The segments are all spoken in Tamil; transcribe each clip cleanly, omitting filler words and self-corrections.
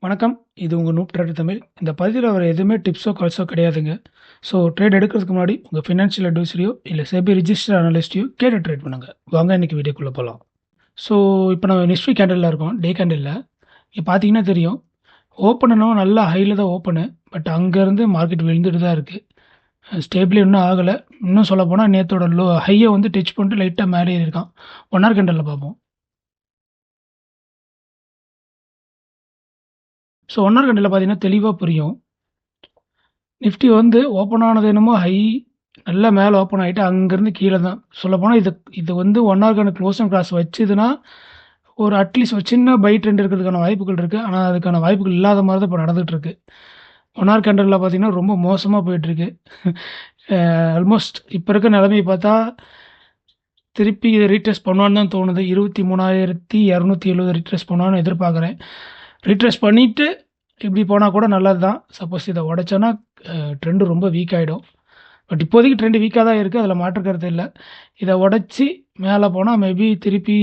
வணக்கம். இது உங்க நூப் ட்ரேடர் தமிழ். இந்த பதிவில வர எதுவுமே டிப்ஸோ, கால்ஸோ கிடையாதுங்க. ஸோ ட்ரேட் எடுக்கிறதுக்கு முன்னாடி உங்க ஃபினான்ஷியல் அட்வைசரையோ, இல்ல செபி ரிஜிஸ்டர்ட் அனலிஸ்ட்டையோ கேட்டு ட்ரேட் பண்ணுங்க. வாங்க இன்னைக்கு வீடியோக்குள்ள போலாம். ஸோ இப்போ நம்ம நிஃப்டி கேண்டில்ல இருக்கோம். டே கேண்டில்ல. இங்க பார்த்தீங்கன்னா தெரியும். ஓப்பன் என்னவோ நல்லா ஹைல தான் ஓப்பனு. பட் அங்கேருந்து மார்க்கெட் விழுந்துட்டு தான் இருக்கு. ஸ்டேபிள் இன்னும் ஆகல. இன்னும் சொல்லப்போனா நேத்தோட ஹைய வந்து டச் பண்ணிட்டு லைட்டா மேலே ஏறியிருக்கான். 1 ஹவர் கேண்டில்ல பார்ப்போம். ஸோ 1 ஹவர் கேண்டில்ல பார்த்தீங்கன்னா தெளிவா புரியும். நிஃப்டி வந்து ஓப்பன் ஆனது என்னமோ ஹை நல்லா மேலே ஓப்பன் ஆகிட்டு அங்கேருந்து கீழே தான் சொல்லப்போனால் இது வந்து 1 ஹவருக்கான க்ளோசிங் கிளாஸ் வச்சுதுன்னா ஒரு அட்லீஸ்ட் ஒரு சின்ன பை ட்ரெண்ட் இருக்கிறதுக்கான வாய்ப்புகள் இருக்குது. ஆனால் அதுக்கான வாய்ப்புகள் இல்லாத மாதிரி தான் இப்போ நடந்துகிட்டு இருக்கு. 1 ஹவர் கேண்டலில் பார்த்தீங்கன்னா ரொம்ப மோசமாக போயிட்டுருக்கு. ஆல்மோஸ்ட் இப்போ இருக்க நிலைமையை பார்த்தா திருப்பி இதை ரீட்ரெஸ் பண்ணுவான்னு தான் தோணுது. 23,270 ரீட்ரெஸ் பண்ணுவான்னு எதிர்பார்க்குறேன். ரீட்ரெஸ் பண்ணிவிட்டு இப்படி போனால் கூட நல்லது தான். சப்போஸ் இதை உடைச்சோன்னா ட்ரெண்டு ரொம்ப வீக் ஆகிடும். பட் இப்போதைக்கு ட்ரெண்டு வீக்காக தான் இருக்குது. அதில் மாற்று கருத்து இல்லை. இதை உடச்சி மேலே போனால் மேபி திருப்பி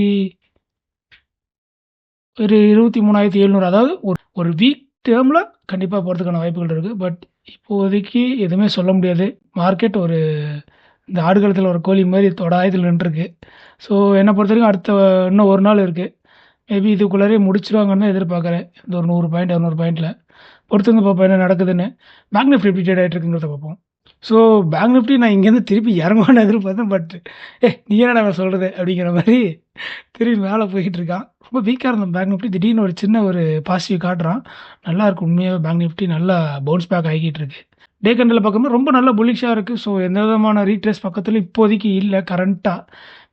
ஒரு 23,700 அதாவது ஒரு வீக் டேர்மில் கண்டிப்பாக போகிறதுக்கான வாய்ப்புகள் இருக்குது. பட் இப்போதைக்கு எதுவுமே சொல்ல முடியாது. மார்க்கெட் ஒரு இந்த ஆடுகளத்தில் ஒரு கோழி மாதிரி தொடாயத்தில் நின்றுருக்கு. ஸோ என்னை பொறுத்த வரைக்கும் அடுத்த இன்னும் ஒரு நாள் இருக்குது. மேபி இதுக்குள்ளாரே முடிச்சிருவாங்கன்னு தான் எதிர்பார்க்குறேன். இந்த ஒரு 100 பாயிண்ட் 200 பாயிண்டில் பொறுத்துங்க பார்ப்போம் என்ன நடக்குதுன்னு. பேங்க் நிஃப்டி எப்படி ட்ரேட் ஆகிட்டு இருக்குங்கிறத பார்ப்போம். ஸோ பேங்க் நிஃப்டி நான் இங்கேருந்து திருப்பி இறங்குவான்னு எதிர்பார்த்தேன். பட் நீ என்ன நான் சொல்கிறது அப்படிங்கிற மாதிரி திரும்பி மேலே போய்கிட்டு இருக்கான். ரொம்ப வீக்காக இருந்தேன் பேங்க் நிஃப்டி. திடீர்னு ஒரு சின்ன ஒரு பாசிட்டிவ் காட்டுறான். நல்லா இருக்கு. உண்மையாகவே பேங்க் நிஃப்டி நல்லா பவுன்ஸ் பேக் ஆகிக்கிட்டு இருக்கு. டே கண்டில் பார்க்கும்போது ரொம்ப நல்ல புல்லிஷாக இருக்குது. ஸோ எந்த விதமான ரீட்ரேஸ் பக்கத்தில் இப்போதைக்கு இல்லை. கரண்ட்டாக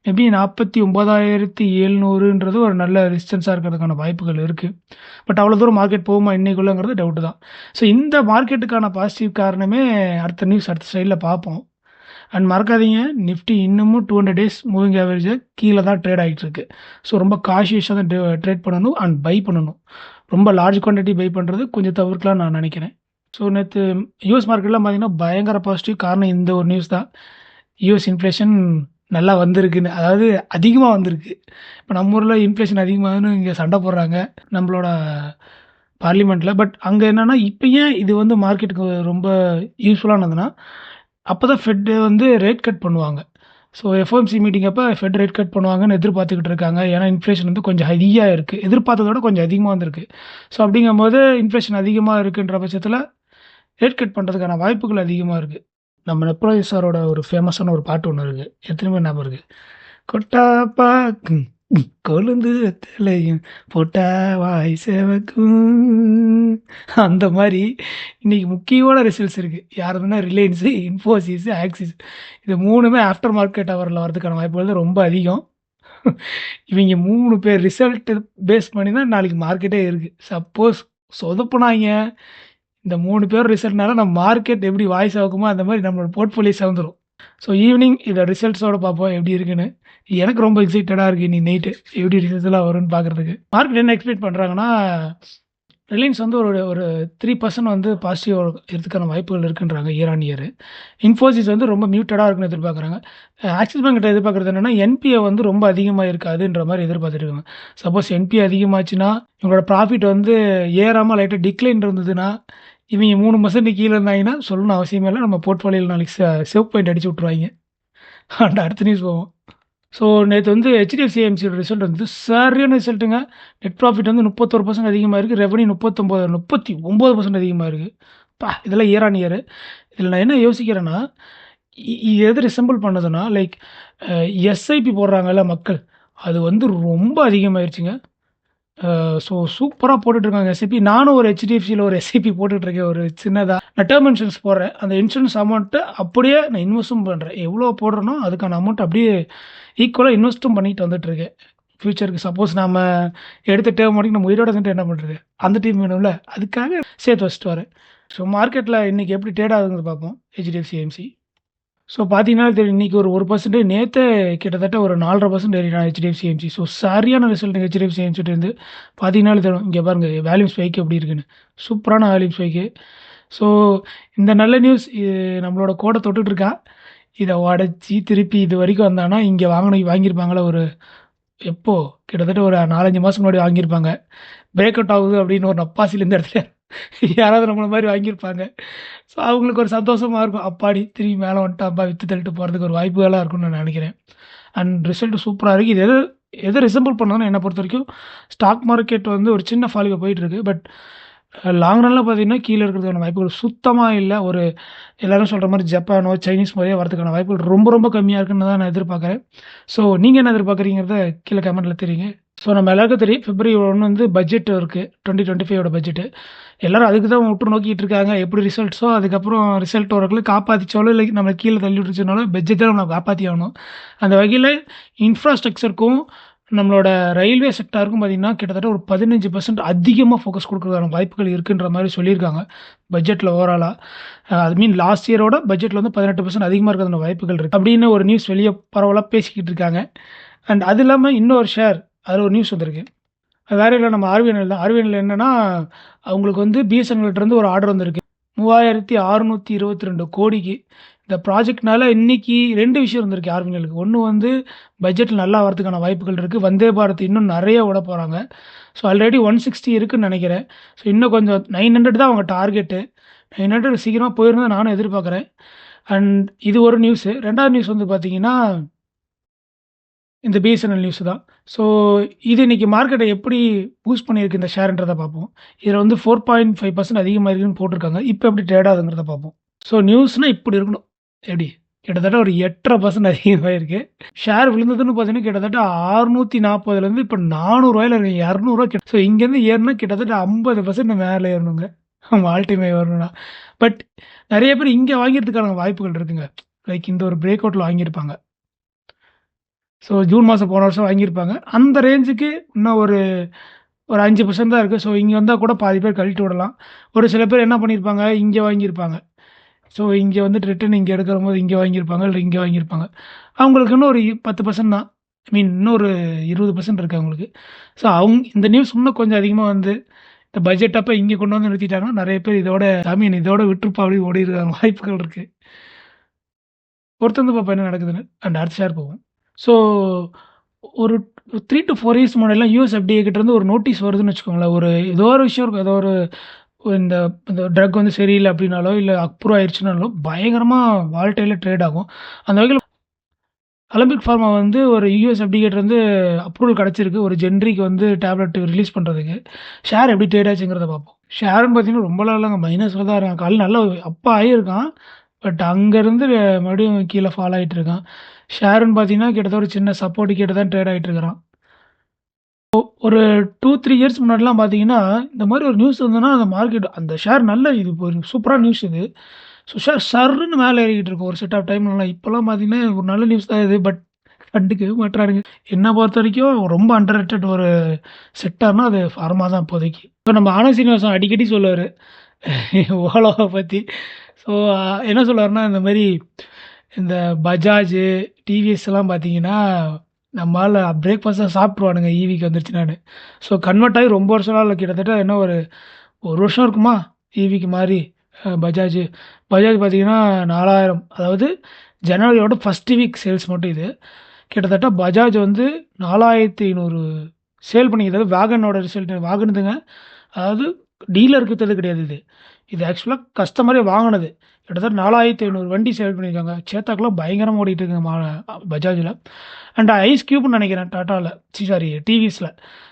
மேபி 49,700ன்றது ஒரு நல்ல ரெசிஸ்டன்ஸாக இருக்கிறதுக்கான வாய்ப்புகள் இருக்குது. பட் அவ்வளோ தூரம் மார்க்கெட் போகுமா இன்னைக்குள்ளங்கிறது டவுட்டு தான். ஸோ இந்த மார்க்கெட்டுக்கான பாசிட்டிவ் காரணமே அடுத்த நியூஸ் அடுத்த சைடில் பார்ப்போம். அண்ட் மறக்காதீங்க, நிஃப்டி இன்னமும் 200 டேஸ் மூவிங் ஆவரேஜை கீழே தான் ட்ரேட் ஆகிட்டு இருக்கு. ஸோ ரொம்ப காஷியஸாக தான் ட்ரேட் பண்ணணும் அண்ட் பை பண்ணணும். ரொம்ப லார்ஜ் குவான்டிட்டி பை பண்ணுறது கொஞ்சம் தவிர்க்கலாம் நான் நினைக்கிறேன். ஸோ நேற்று யூஎஸ் மார்க்கெட்லாம் பார்த்தீங்கன்னா பயங்கர பாசிட்டிவ். காரணம் இந்த ஒரு நியூஸ் தான். யூஎஸ் இன்ஃப்ளேஷன் நல்லா வந்திருக்குன்னு, அதாவது அதிகமாக வந்திருக்கு. இப்போ நம்ம ஊரில் இன்ஃப்ளேஷன் அதிகமாகுன்னு இங்கே சண்டை போடுறாங்க நம்மளோட பார்லிமெண்ட்டில். பட் அங்கே என்னென்னா இப்போ ஏன் இது வந்து மார்க்கெட்டுக்கு ரொம்ப யூஸ்ஃபுல்லானதுன்னா, அப்போ தான் ஃபெட்டு வந்து ரேட் கட் பண்ணுவாங்க. ஸோ எஃப்ஓஎம்சி மீட்டிங் அப்போ ஃபெட் ரேட் கட் பண்ணுவாங்கன்னு எதிர்பார்த்துக்கிட்டு இருக்காங்க. ஏன்னா இன்ஃப்ளேஷன் வந்து கொஞ்சம் ஹையாக இருக்குது. எதிர்பார்த்ததோட கொஞ்சம் அதிகமாக வந்திருக்கு. ஸோ அப்படிங்கும்போது இன்ஃப்ளேஷன் அதிகமாக இருக்குன்ற பட்சத்தில் ரேட் கட் பண்ணுறதுக்கான வாய்ப்புகள் அதிகமாக இருக்குது. நம்ம நெப்போலியன் சாரோட ஒரு ஃபேமஸான ஒரு பாட்டு ஒன்று இருக்குது. எத்தனை பேர் ஞாபகம் இருக்குது? கொட்டாப்பா கொழுந்து தலையும் போட்டா வாய் சேவக்கும். அந்த மாதிரி இன்னைக்கு முக்கியமான ரிசல்ட்ஸ் இருக்குது. யாருதுன்னா ரிலையன்ஸு, இன்ஃபோசிஸ், ஆக்சிஸ். இது மூணுமே ஆஃப்டர் மார்க்கெட் ஹவரில் வரதுக்கான வாய்ப்புகள் தான் ரொம்ப அதிகம். இவங்க 3 பேர் ரிசல்ட் பேஸ் பண்ணி தான் நாளைக்கு மார்க்கெட்டே இருக்குது. சப்போஸ் சொதப்புனாங்க இந்த 3 பேர் ரிசல்ட்னால நம்ம மார்க்கெட் எப்படி வாய்ஸ் ஆகுமோ அந்த மாதிரி நம்மளோட போர்ட்ஃபோலியோ வந்துடும். ஸோ ஈவினிங் இதை ரிசல்ட்ஸோடு பார்ப்போம் எப்படி இருக்குன்னு. எனக்கு ரொம்ப எக்ஸைட்டடாக இருக்குது இன்னைக்கு நைட்டு எப்படி ரிசல்ட்ஸ்லாம் வரும்னு பார்க்குறதுக்கு. மார்க்கெட் என்ன எக்ஸ்பெக்ட் பண்ணுறாங்கன்னா, ரிலையன்ஸ் வந்து ஒரு 3% வந்து பாசிட்டிவ் இருக்கிறதுக்கான வாய்ப்புகள் இருக்குன்றாங்க இயர் ஆன் இயர். இன்ஃபோசிஸ் வந்து ரொம்ப மியூட்டடாக இருக்குன்னு எதிர்பார்க்குறாங்க. ஆக்சிஸ் பேங்க் கிட்ட எதிர்பார்க்குறது என்னென்னா என்பிஏ வந்து ரொம்ப அதிகமாக இருக்காதுன்ற மாதிரி எதிர்பார்த்துட்டு இருக்காங்க. சப்போஸ் என்பிஏ அதிகமாச்சுன்னா இவங்களோட ப்ராஃபிட் வந்து ஏறாமல் லைட்டாக டிக்ளைன் இருந்ததுன்னா, இவங்க 3% கீழே இருந்தாங்கன்னா சொல்லணும் அவசியமே இல்லை. நம்ம போர்ட்ஃபோலியோவில் நாளைக்கு சேவ் பாயிண்ட் அடிச்சு விட்ருவாங்க. அண்ட் அடுத்த நியூஸ் போவோம். ஸோ நேற்று வந்து ஹெச்டிஎஃப்சி ஏஎம்சியோட ரிசல்ட் வந்து சரியான ரிசல்ட்டுங்க. நெட் ப்ராஃபிட் வந்து 31% அதிகமாக இருக்குது. ரெவன்யூ 39% அதிகமாக இருக்குது. இதெல்லாம் இயர் ஆன் இயர். இதில் நான் என்ன யோசிக்கிறேன்னா, இது எது ரிசம்பிள் பண்ணுதுன்னா, லைக் எஸ்ஐபி போடுறாங்கல்ல மக்கள், அது வந்து ரொம்ப அதிகமாகிடுச்சுங்க. ஸோ சூப்பராக போட்டுட்ருக்காங்க எஸ்ஐபி. நானும் ஒரு ஹெச்டிஎஃப்சியில் ஒரு எஸ்ஐபி போட்டுட்ருக்கேன். ஒரு சின்னதாக நான் டேர்ம் இன்சூரன்ஸ் போடுறேன். அந்த இன்சூரன்ஸ் அமௌண்ட்டை அப்படியே நான் இன்வெஸ்ட்டும் பண்ணுறேன். எவ்வளோ போடுறேனோ அதுக்கான அமௌண்ட் அப்படியே ஈக்குவலாக இன்வெஸ்ட்டும் பண்ணிட்டு வந்துட்டுருக்கேன். ஃப்யூச்சருக்கு சப்போஸ் நம்ம எடுத்த டேர்ம் வரைக்கும் நம்ம உயிரோட வந்துட்டு என்ன பண்ணுறது, அந்த டீம் வேணும்ல, அதுக்காக சேர்த்து வச்சுட்டு வரேன். ஸோ மார்க்கெட்டில் இன்றைக்கி எப்படி ட்ரேட் ஆகுதுங்கிறது பார்ப்போம். HDFC AMC. ஸோ பார்த்தீங்கன்னா தெரியும், இன்றைக்கி ஒரு 1% நேற்றே கிட்டத்தட்ட ஒரு 4.5% ஏறினா ஹெச்டிஎஃப்சி ஏஎம்சி. ஸோ சரியான ரிசல்ட் ஹெச்டிஎஃப்சி ஏஎம்சிட்டு பார்த்தீங்கன்னாலே தெரியும். இங்கே பாருங்கள் வேல்யூம் ஸ்பைக் எப்படி இருக்குன்னு. சூப்பரான வேல்யூம் ஸ்பைக்கு. ஸோ இந்த நல்ல நியூஸ் நம்மளோட கோடை தொட்டுட்ருக்கா. இதை உடச்சி திருப்பி இது வரைக்கும் வந்தாங்கன்னா இங்கே வாங்கியிருப்பாங்களே ஒரு எப்போ கிட்டத்தட்ட ஒரு 4-5 மாதம் முன்னாடி வாங்கியிருப்பாங்க. பிரேக் அவுட் ஆகுது அப்படின்னு ஒரு நப்பாசியில் இந்த இடத்துல யாராவது நம்மள மாதிரி வாங்கியிருப்பாங்க. ஸோ அவங்களுக்கு ஒரு சந்தோஷமா இருக்கும். அப்பாடி திரும்பி மேலே வந்துட்டான்ப்பா வித்து தள்ளிட்டு போகிறதுக்கு ஒரு வாய்ப்புகளா இருக்கும்னு நான் நினைக்கிறேன். அண்ட் ரிசல்ட் சூப்பரா இருக்கு. இது எத எத ரிசெம்பிள் பண்ணுதுன்னா என்ன பொறுத்தவரைக்கும் ஸ்டாக் மார்க்கெட் வந்து ஒரு சின்ன ஃபாலுக்கு போயிட்டுருக்கு. பட் லாங் ரன்ல பார்த்தீங்கன்னா கீழ இருக்கிறதுக்கான வாய்ப்புகள் சுத்தமா இல்ல. ஒரு எல்லாரும் சொல்ற மாரி ஜப்பானோ, சைனீஸ் மாரியே வரதுக்கான வாய்ப்புகள் ரொம்ப ரொம்ப கம்மியா இருக்குன்னு தான் நான் எதிர்பார்க்குறேன். ஸோ நீங்க என்ன எதிர்பார்க்குறீங்கிறத கீழ கமெண்ட்ல தெரிவிங்க. ஸோ நம்ம எல்லாருக்கும் தெரியும் பிப்ரவரி 1 வந்து பட்ஜெட் இருக்கு. 2025 பட்ஜெட். எல்லாரும் அதுக்கு தான் உற்று நோக்கிட்டு இருக்காங்க. எப்படி ரிசல்ட்ஸோ அதுக்கப்புறம் ரிசல்ட் வரக்குள்ள காப்பாத்திச்சாலோ இல்ல நம்மள கீழ தள்ளி விட்டுருச்சுனாலும் பட்ஜெட் தான் நம்மள காப்பாத்தி ஆகணும். அந்த வகையில இன்ஃப்ராஸ்ட்ரக்சருக்கும் நம்மளோட ரயில்வே செக்டாருக்கும் பார்த்தீங்கன்னா, கிட்டத்தட்ட ஒரு 15% அதிகமா ஃபோக்கஸ் குடுக்குறதுக்கான வாய்ப்புகள் இருக்குன்ற மாரி சொல்லியிருக்காங்க. பட்ஜெட்ல ஓவராலா. ஐ மீன் லாஸ்ட் இயரோட பட்ஜெட்ல வந்து 18% அதிகமா இருக்கிறதுக்கான வாய்ப்புகள் இருக்கு. அப்படின்னு ஒரு நியூஸ் வெளிய பரவலா பேசிக்கிட்டு இருக்காங்க. அண்ட் அது இல்லாம இன்னொரு ஷேர் அதுல ஒரு நியூஸ் வந்திருக்கு. அது வேற இல்ல நம்ம ஆர்விஎன்எல் தான். ஆர்விஎன்எல் என்னன்னா, அவங்களுக்கு வந்து பிஎஸ்என்எல்ட்ட இருந்து ஒரு ஆர்டர் வந்திருக்கு. 3622 கோடிக்கு. இந்த ப்ராஜெக்ட்னால இன்னைக்கு 2 விஷயம் வந்திருக்கு ஆர்விஎன்எலுக்கு. ஒண்ணு வந்து பட்ஜெட்ல நல்லா வரதுக்கான வாய்ப்புகள் இருக்கு. வந்தே பாரத் இன்னும் நெறைய விட போறாங்க. ஸோ ஆல்ரெடி 160 இருக்குன்னு நெனைக்கிறேன். ஸோ இன்னும் கொஞ்சம் 900 தான் அவங்க டார்கெட்டு. 900 சீக்கிரமா போயிரும்னு நானும் எதிர்பார்க்குறேன். அண்ட் இது ஒரு நியூஸு. 2வது நியூஸ் வந்து பார்த்தீங்கன்னா இந்த பிஎஸ்என்எல் நியூஸ் தான். ஸோ இது இன்னைக்கு மார்க்கெட்ட எப்படி பூஸ்ட் பண்ணியிருக்கு இந்த ஷேர்ன்றத பார்ப்போம். இதுல வந்து 4.5% அதிகமாயிருக்குன்னு போட்டிருக்காங்க. இப்ப எப்படி ட்ரேட் ஆகுதுங்கிறத பார்ப்போம். ஸோ நியூஸ்னா இப்படி இருக்கணும். எப்படி? கிட்டத்தட்ட ஒரு 8.5% அதிகமாயிருக்கு. ஷேர் விழுந்ததுன்னு பார்த்தீங்கன்னா, கிட்டத்தட்ட 640லேருந்து இப்ப ரூ. 400 இருக்கு. ரூ. 200 ஸோ இங்கேருந்து ஏறுனா கிட்டத்தட்ட 50% மேல ஏறணுங்க. ஆல் டைம் ஹை வரணும்னா. பட் நெறைய பேர் இங்க வாங்கிறதுக்கான வாய்ப்புகள் இருக்குங்க. லைக் இந்த ஒரு பிரேக் அவுட்ல வாங்கியிருப்பாங்க. ஸோ ஜூன் மாதம் போன வருஷம் வாங்கியிருப்பாங்க. அந்த ரேஞ்சுக்கு இன்னும் ஒரு 5% தான் இருக்கு. ஸோ இங்க வந்தா கூட பாதி பேர் கழட்டி விடலாம். ஒரு சில பேர் என்ன பண்ணியிருப்பாங்க, இங்க வாங்கியிருப்பாங்க. ஸோ இங்க வந்துட்டு ரிட்டர்ன் இங்க எடுக்கிறம்போது இங்க வாங்கியிருப்பாங்க, இல்ல இங்க வாங்கியிருப்பாங்க. அவங்களுக்கு இன்னும் ஒரு 10% தான். ஐ மீன் இன்னும் ஒரு 20% இருக்கு அவங்களுக்கு. ஸோ இந்த நியூஸ் இன்னும் கொஞ்சம் அதிகமா வந்து இந்த பட்ஜெட் அப்ப இங்க கொண்டு வந்து நிறுத்திட்டாங்கன்னா, நெறைய பேர் இதோட ஐ மீன் இதோட விட்டுருப்பா அப்படி ஓடிருக்காங்க வாய்ப்புகள் இருக்கு. பொறுத்து வந்து பார்ப்போம் என்ன நடக்குதுன்னு. அண்ட் அடுத்த ஷேர் போவோம். ஸோ ஒரு 3 to 4 இயர்ஸ் முன்னாடிலாம் யுஎஸ் கிட்ட இருந்து ஒரு நோட்டீஸ் வருதுன்னு வச்சுக்கோங்களேன். ஒரு ஏதோ ஒரு விஷயம் இருக்கும். ஏதோ ஒரு இந்த இந்த ட்ரக் வந்து சரியில்ல அப்படின்னாலோ, இல்ல அப்ரூவ் ஆயிருச்சுனாலோ பயங்கரமா வாலடைல்ல ட்ரேட் ஆகும். அந்த வகையில அலம்பிக் ஃபார்மா வந்து ஒரு கிட்ட இருந்து அப்ரூவல் கிடைச்சிருக்கு. ஒரு ஜெனரிக் வந்து டேப்லெட் ரிலீஸ் பண்றதுக்கு. ஷேர் எப்படி ட்ரேட் ஆச்சுங்கிறத பார்ப்போம். ஷேர்ன்னு பார்த்தீங்கன்னா ரொம்பலாம் இல்லங்க. மைனஸ்ல தான் இருக்கான். காலைல நல்லா அப் ஆயிருக்கான். பட் அங்கருந்து மறுபடியும் கீழ ஃபால் ஆயிட்டு இருக்கான். ஷேர்ன்னு பார்த்தீங்கன்னா, கிட்டத்தட்ட ஒரு சின்ன சப்போர்ட் கிட்ட தான் ட்ரேட் ஆயிட்டு இருக்கிறான். ஒரு 2, 3 இயர்ஸ் முன்னாடிலாம் பார்த்தீங்கன்னா, இந்த மாரி ஒரு நியூஸ் வந்ததுன்னா, அந்த மார்க்கெட் அந்த ஷேர் நல்ல இது ஒரு சூப்பரான நியூஸ் இது. ஸோ ஷேர் சர்ருன்னு மேல ஏறிக்கிட்டு இருக்கும் ஒரு செட் ஆஃப் டைம்லலாம். இப்பலாம் பார்த்தீங்கன்னா, ஒரு நல்ல நியூஸ் தான் இது. பட் கண்டுக்கவே மாட்றானுங்க. என்ன பொறுத்தவரைக்கும் ரொம்ப அண்டர் ரேட்டட் ஒரு செக்டார்னா அது ஃபார்மா தான் இப்போதைக்கு. இப்ப நம்ம ஆனந்த் சீனிவாசன் அடிக்கடி சொல்லுவாரு. ஓலாவ பத்தி. ஸோ என்ன சொல்லுவாருன்னா, இந்த மாரி இந்த பஜாஜ், டிவிஎஸ்லாம் பார்த்தீங்கன்னா, நம்ம ஆளு பிரேக்ஃபாஸ்ட்டா சாப்ட்டுருவானுங்க ஈவிக்கு வந்துருச்சுனான்னு. ஸோ கன்வெர்ட் ஆகி ரொம்ப வருஷம்லாம் இல்ல. கிட்டத்தட்ட என்ன ஒரு 1 வருஷம் இருக்குமா? ஈவிக்கு மாறி பஜாஜ். பஜாஜ் பார்த்தீங்கன்னா 4000 அதாவது ஜனவரியோட ஃபர்ஸ்ட் வீக் சேல்ஸ் மட்டும் இது. கிட்டத்தட்ட பஜாஜ் வந்து 4500 சேல் பண்ணிக்குது. அதாவது வேகனோட ரிசல்ட் வாங்குனதுங்க. அதாவது டீலருக்கு வித்தது கிடையாது இது. இது ஆக்சுவலா கஸ்டமரே வாங்குனது. கிட்டத்தட்ட 4500 வண்டி சேல் பண்ணியிருக்காங்க. சேத்தாக்லாம் பயங்கரமா ஓடிட்டு இருக்குங்க பஜாஜ்ல. அண்ட் ஐஸ் கியூப்னு நெனைக்கிறேன் டாட்டால. சாரி டிவிஎஸ்ல.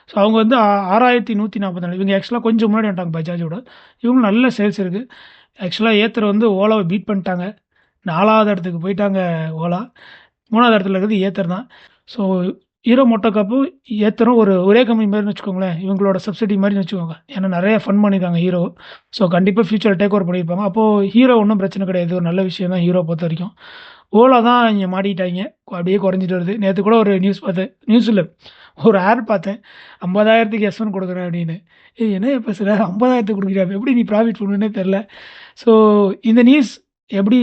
ஸோ அவங்க வந்து 6144 இவங்க ஆக்சுவலா கொஞ்சம் முன்னாடி வந்துட்டாங்க பஜாஜோட. இவங்க நல்ல சேல்ஸ் இருக்கு. ஆக்சுவலா ஏத்தர் வந்து ஓலாவ பீட் பண்ணிட்டாங்க. 4வது இடத்துக்கு போயிட்டாங்க ஓலா. 3வது இடத்துல இருக்கிறது ஏத்தர் தான். ஸோ ஹீரோ மோட்டோகார்ப்பும் ஏத்தரும் ஒரே கம்பெனி மாரின்னு வச்சுக்கோங்களேன். இவங்களோட சப்சிடி மாரின்னு வச்சுக்கோங்க. ஏன்னா நெறைய ஃபண்ட் பண்ணியிருக்காங்க ஹீரோ. ஸோ கண்டிப்பா ஃபியூச்சர்ல டேக் ஓவர் பண்ணியிருப்பாங்க. அப்போ ஹீரோ ஒண்ணும் பிரச்சனை கிடையாது. ஒரு நல்ல விஷயம் தான் ஹீரோ பொறுத்தவரைக்கும். ஓலா தான் இங்க மாட்டிக்கிட்டாய்ங்க. அப்படியே குறைஞ்சிட்டு வருது. நேத்து கூட ஒரு நியூஸ் பார்த்தேன். நியூஸ் இல்ல. ஒரு ஆட் பார்த்தேன். 50,000க்கு S1 கொடுக்குறேன் அப்படின்னு. ஏய் என்னய்யா பேசுற? 50,000க்கு குடுக்குறியா? எப்படி நீ ப்ராஃபிட் பண்ணுவன்னே தெரியல. ஸோ இந்த நியூஸ் எப்படி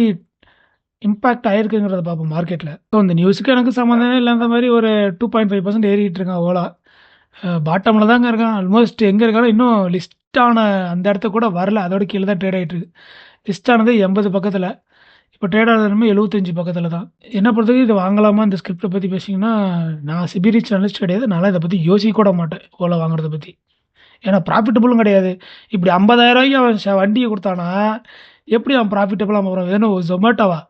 இம்பாக்ட் ஆயிருக்குங்கிறத பார்ப்போம் மார்க்கெட்ல. ஸோ இந்த நியூஸுக்கு எனக்கு சம்மந்தமே இல்லாத மாரி ஒரு 2.5% ஏறிட்டு இருக்கான் ஓலா. பாட்டம்ல தாங்க இருக்கான். ஆல்மோஸ்ட் எங்க இருக்கானோ இன்னும் லிஸ்ட் ஆன அந்த இடத்துக்கு கூட வரல. அதோட கீழ தான் ட்ரேட் ஆயிட்டு இருக்கு. லிஸ்ட் ஆனது 80 பக்கத்துல. இப்ப ட்ரேட் ஆனது என்னமோ 75 பக்கத்துல தான். என்ன பொறுத்தவரைக்கும் இத வாங்கலாமா இந்த ஸ்கிரிப்ட்ட பத்தி பேசினீங்கன்னா, நான் சிபி ரிச் அனலிஸ்ட் கிடையாது. நான்லாம் இத பத்தி யோசிக்க கூட மாட்டேன். ஓலா வாங்குறத பத்தி. ஏன்னா ப்ராஃபிட்டபுளும் கிடையாது. இப்படி ரூ. 50,000க்கு அவன் வண்டிய குடுத்தான்னா, எப்படி அவன் ப்ராஃபிட்டபுளா போறான்? இது என்ன Zomatoவா?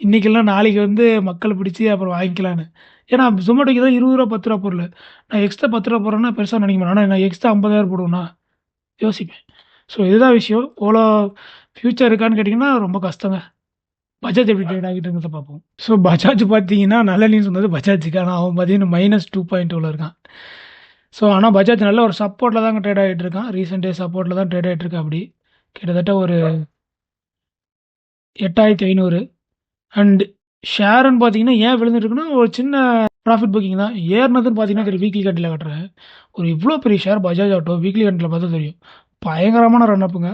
இன்னைக்கெல்லாம் நாளைக்கு வந்து மக்கள பிடிச்சு அப்புறம் வாங்கிக்கலான்னு. ஏன்னா Zomatoக்கு தான் ரூ. 20 ரூ. 10 பொருளு. நான் எக்ஸ்ட்ரா ரூ. 10 போடுறேன்னா பெருசா நினைக்க மாட்டேன். ஆனா நான் எக்ஸ்ட்ரா 50,000 போடுவேனா? யோசிப்பேன். ஸோ இதுதான் விஷயம். ஓலோ ஃபியூச்சர் இருக்கான்னு கேட்டீங்கன்னா, ரொம்ப கஷ்டங்க. பஜாஜ் எப்படி ட்ரேட் ஆகிட்டு இருக்கிறத பார்ப்போம். ஸோ பஜாஜ் பார்த்தீங்கன்னா, நல்ல நியூஸ் வந்தது பஜாஜுக்கு. ஆனா அவன் பார்த்தீங்கன்னா -2.2ல இருக்கான். ஸோ ஆனா பஜாஜ் நல்ல ஒரு சப்போர்ட்ல தாங்க ட்ரேட் ஆகிட்டு இருக்கான். ரீசென்ட் டே சப்போர்ட்ல தான் ட்ரேட் ஆகிட்டு இருக்கா அப்படி. கிட்டத்தட்ட ஒரு 8,500 அண்ட் ஷேருன்னு பார்த்தீங்கன்னா, ஏன் விழுந்துட்டு இருக்குன்னா, ஒரு சின்ன ப்ராஃபிட் புக்கிங் தான். ஏறுனதுன்னு பார்த்தீங்கன்னா தெரியும். வீக்லி கேண்டில்ல காட்டுறேன். ஒரு இவ்ளோ பெரிய ஷேர் பஜாஜ் ஆட்டோ வீக்லி கேண்டில்ல பார்த்தா தெரியும். பயங்கரமான ரன் அப்புங்க.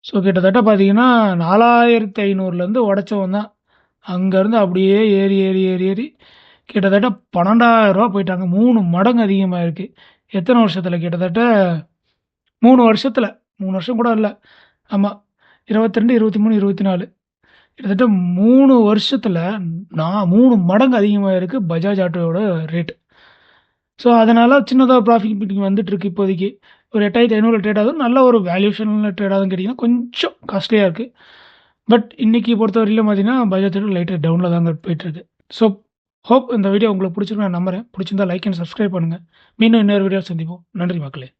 ஸோ கிட்டத்தட்ட பார்த்தீங்கன்னா, 4,500லேருந்து உடைச்சவன் தான். அங்கருந்து அப்படியே ஏறி, ஏறி, ஏறி, ஏறி கிட்டத்தட்ட ரூ. 12,000 போயிட்டாங்க. 3 மடங்கு அதிகமாயிருக்கு. எத்தன வருஷத்துல? கிட்டத்தட்ட 3 வருஷத்துல. 3 வருஷம் கூட இல்ல. ஆமா. 22, 23, 24 கிட்டத்தட்ட 3 வருஷத்துல 3 மடங்கு அதிகமாயிருக்கு பஜாஜ் ஆட்டோவோட ரேட். ஸோ, அதனால சின்னதா ப்ராஃபிட் புக்கிங் வந்துட்டுருக்கு இப்போதைக்கு. ஒரு 8,500 ட்ரேட் ஆகுது. நல்ல ஒரு வேல்யூஷன்ல ட்ரேட் ஆகுதுன்னு கேட்டீங்கன்னா, கொஞ்சம் காஸ்ட்லியா இருக்கு. பட் இன்னைக்கு பொறுத்தவரையிலும் பார்த்தீங்கன்னா, பஜாஜ் ஆட்டோ லைட்டா டவுன்ல தாங்க போயிட்டுருக்கு. ஸோ, ஹோப் இந்த வீடியோ உங்களுக்கு புடிச்சிருக்கும்னு நான் நம்புறேன். புடிச்சிருந்தா லைக் அண்ட் சப்ஸ்கிரைப் பண்ணுங்க. மீண்டும் இன்னொரு வீடியோல சந்திப்போம். நன்றி மக்களே!